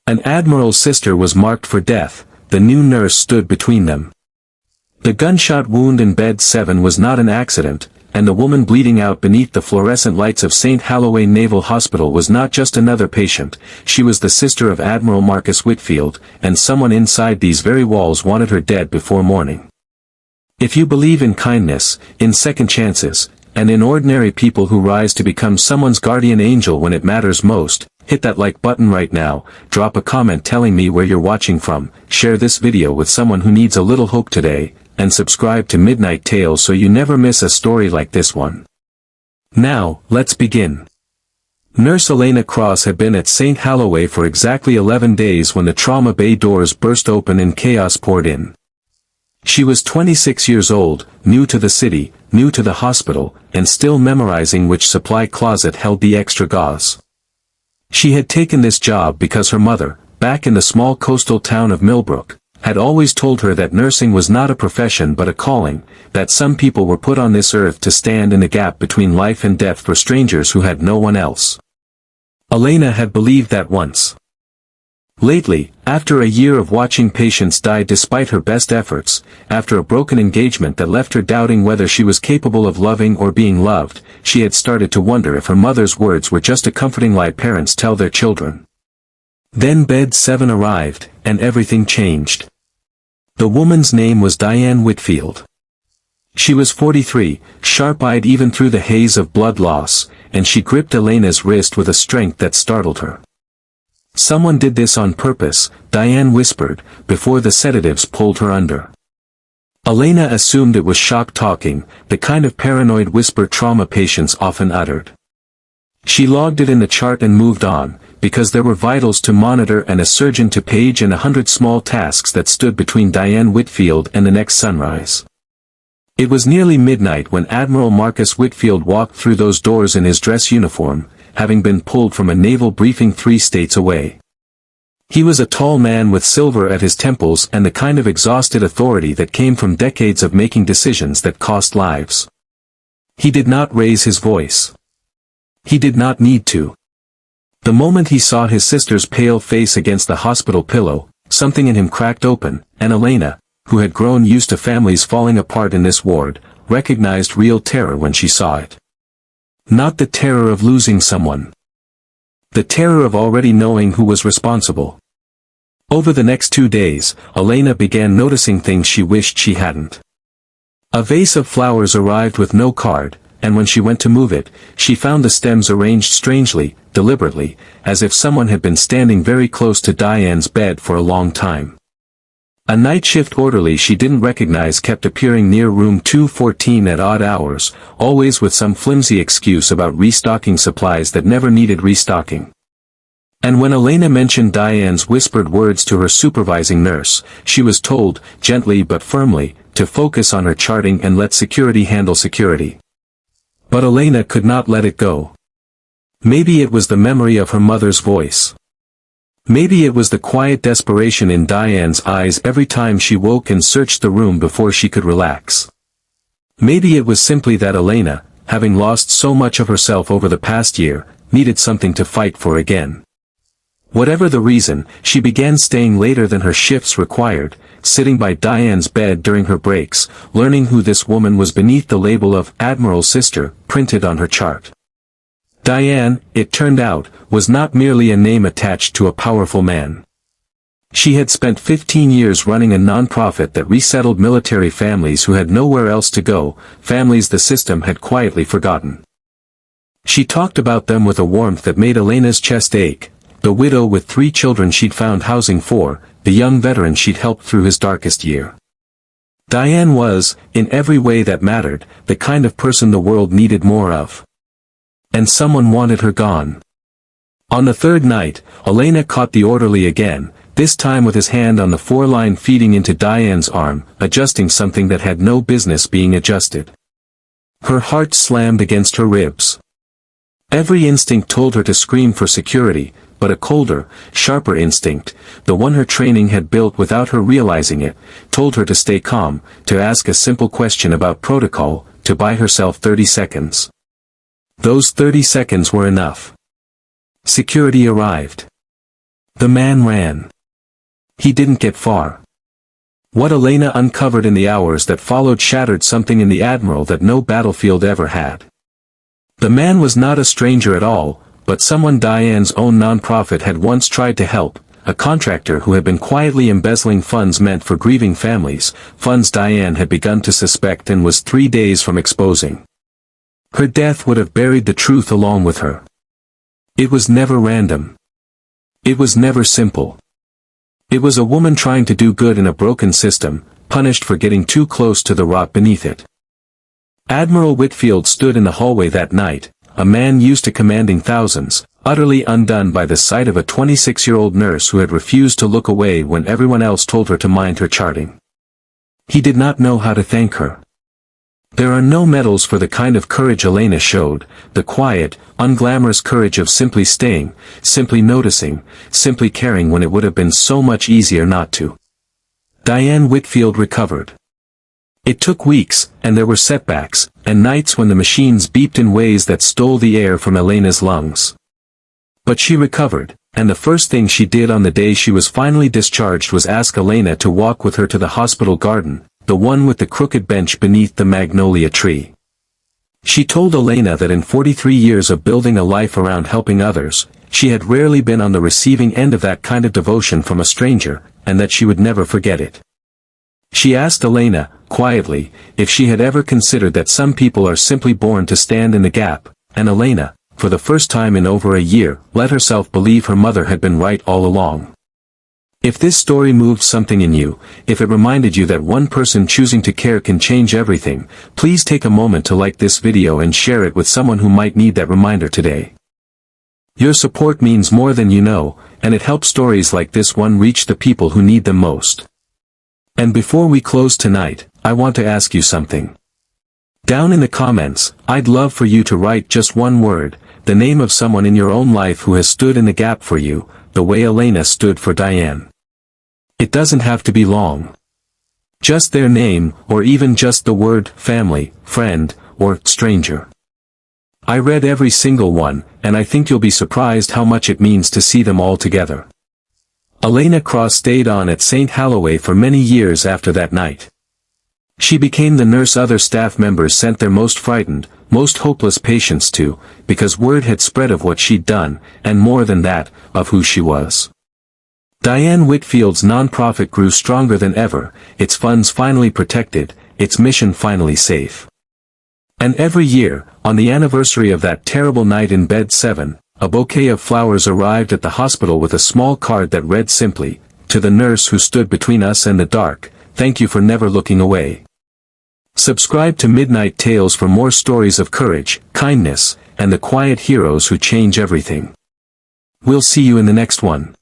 An Admiral's sister was marked for death. The new nurse stood between them. The gunshot wound in bed 7 was not an accident, and the woman bleeding out beneath the fluorescent lights of St. Holloway Naval Hospital was not just another patient. She was the sister of Admiral Marcus Whitfield, and someone inside these very walls wanted her dead before morning. If you believe in kindness, in second chances, and in ordinary people who rise to become someone's guardian angel when it matters most, hit that like button right now, drop a comment telling me where you're watching from, share this video with someone who needs a little hope today, and subscribe to Midnight Tales so you never miss a story like this one. Now, let's begin. Nurse Elena Cross had been at St. Holloway for exactly 11 days when the trauma bay doors burst open and chaos poured in. She was 26 years old, new to the city, new to the hospital, and still memorizing which supply closet held the extra gauze. She had taken this job because her mother, back in the small coastal town of Millbrook, had always told her that nursing was not a profession but a calling, that some people were put on this earth to stand in the gap between life and death for strangers who had no one else. Elena had believed that once. Lately, after a year of watching patients die despite her best efforts, after a broken engagement that left her doubting whether she was capable of loving or being loved, she had started to wonder if her mother's words were just a comforting lie parents tell their children. Then bed 7 arrived, and everything changed. The woman's name was Diane Whitfield. She was 43, sharp-eyed even through the haze of blood loss, and she gripped Elena's wrist with a strength that startled her. "Someone did this on purpose," Diane whispered, before the sedatives pulled her under. Elena assumed it was shock talking, the kind of paranoid whisper trauma patients often uttered. She logged it in the chart and moved on, because there were vitals to monitor and a surgeon to page and 100 small tasks that stood between Diane Whitfield and the next sunrise. It was nearly midnight when Admiral Marcus Whitfield walked through those doors in his dress uniform, having been pulled from a naval briefing 3 states away. He was a tall man with silver at his temples and the kind of exhausted authority that came from decades of making decisions that cost lives. He did not raise his voice. He did not need to. The moment he saw his sister's pale face against the hospital pillow, something in him cracked open, and Elena, who had grown used to families falling apart in this ward, recognized real terror when she saw it. Not the terror of losing someone. The terror of already knowing who was responsible. Over the next 2 days, Elena began noticing things she wished she hadn't. A vase of flowers arrived with no card, and when she went to move it, she found the stems arranged strangely, deliberately, as if someone had been standing very close to Diane's bed for a long time. A night shift orderly she didn't recognize kept appearing near room 214 at odd hours, always with some flimsy excuse about restocking supplies that never needed restocking. And when Elena mentioned Diane's whispered words to her supervising nurse, she was told, gently but firmly, to focus on her charting and let security handle security. But Elena could not let it go. Maybe it was the memory of her mother's voice. Maybe it was the quiet desperation in Diane's eyes every time she woke and searched the room before she could relax. Maybe it was simply that Elena, having lost so much of herself over the past year, needed something to fight for again. Whatever the reason, she began staying later than her shifts required, sitting by Diane's bed during her breaks, learning who this woman was beneath the label of Admiral's sister, printed on her chart. Diane, it turned out, was not merely a name attached to a powerful man. She had spent 15 years running a non-profit that resettled military families who had nowhere else to go, families the system had quietly forgotten. She talked about them with a warmth that made Elena's chest ache, the widow with 3 children she'd found housing for, the young veteran she'd helped through his darkest year. Diane was, in every way that mattered, the kind of person the world needed more of. And someone wanted her gone. On the 3rd night, Elena caught the orderly again, this time with his hand on the 4-line feeding into Diane's arm, adjusting something that had no business being adjusted. Her heart slammed against her ribs. Every instinct told her to scream for security, but a colder, sharper instinct, the one her training had built without her realizing it, told her to stay calm, to ask a simple question about protocol, to buy herself 30 seconds. Those 30 seconds were enough. Security arrived. The man ran. He didn't get far. What Elena uncovered in the hours that followed shattered something in the Admiral that no battlefield ever had. The man was not a stranger at all, but someone Diane's own non-profit had once tried to help, a contractor who had been quietly embezzling funds meant for grieving families, funds Diane had begun to suspect and was 3 days from exposing. Her death would have buried the truth along with her. It was never random. It was never simple. It was a woman trying to do good in a broken system, punished for getting too close to the rot beneath it. Admiral Whitfield stood in the hallway that night, a man used to commanding thousands, utterly undone by the sight of a 26-year-old nurse who had refused to look away when everyone else told her to mind her charting. He did not know how to thank her. There are no medals for the kind of courage Elena showed, the quiet, unglamorous courage of simply staying, simply noticing, simply caring when it would have been so much easier not to. Diane Whitfield recovered. It took weeks, and there were setbacks, and nights when the machines beeped in ways that stole the air from Elena's lungs. But she recovered, and the first thing she did on the day she was finally discharged was ask Elena to walk with her to the hospital garden, the one with the crooked bench beneath the magnolia tree. She told Elena that in 43 years of building a life around helping others, she had rarely been on the receiving end of that kind of devotion from a stranger, and that she would never forget it. She asked Elena, quietly, if she had ever considered that some people are simply born to stand in the gap, and Elena, for the first time in over a year, let herself believe her mother had been right all along. If this story moved something in you, if it reminded you that one person choosing to care can change everything, please take a moment to like this video and share it with someone who might need that reminder today. Your support means more than you know, and it helps stories like this one reach the people who need them most. And before we close tonight, I want to ask you something. Down in the comments, I'd love for you to write just one word, the name of someone in your own life who has stood in the gap for you, the way Elena stood for Diane. It doesn't have to be long. Just their name, or even just the word family, friend, or stranger. I read every single one, and I think you'll be surprised how much it means to see them all together. Elena Cross stayed on at St. Holloway for many years after that night. She became the nurse other staff members sent their most frightened, most hopeless patients to, because word had spread of what she'd done, and more than that, of who she was. Diane Whitfield's nonprofit grew stronger than ever, its funds finally protected, its mission finally safe. And every year, on the anniversary of that terrible night in bed 7, a bouquet of flowers arrived at the hospital with a small card that read simply, "To the nurse who stood between us and the dark, thank you for never looking away." Subscribe to Midnight Tales for more stories of courage, kindness, and the quiet heroes who change everything. We'll see you in the next one.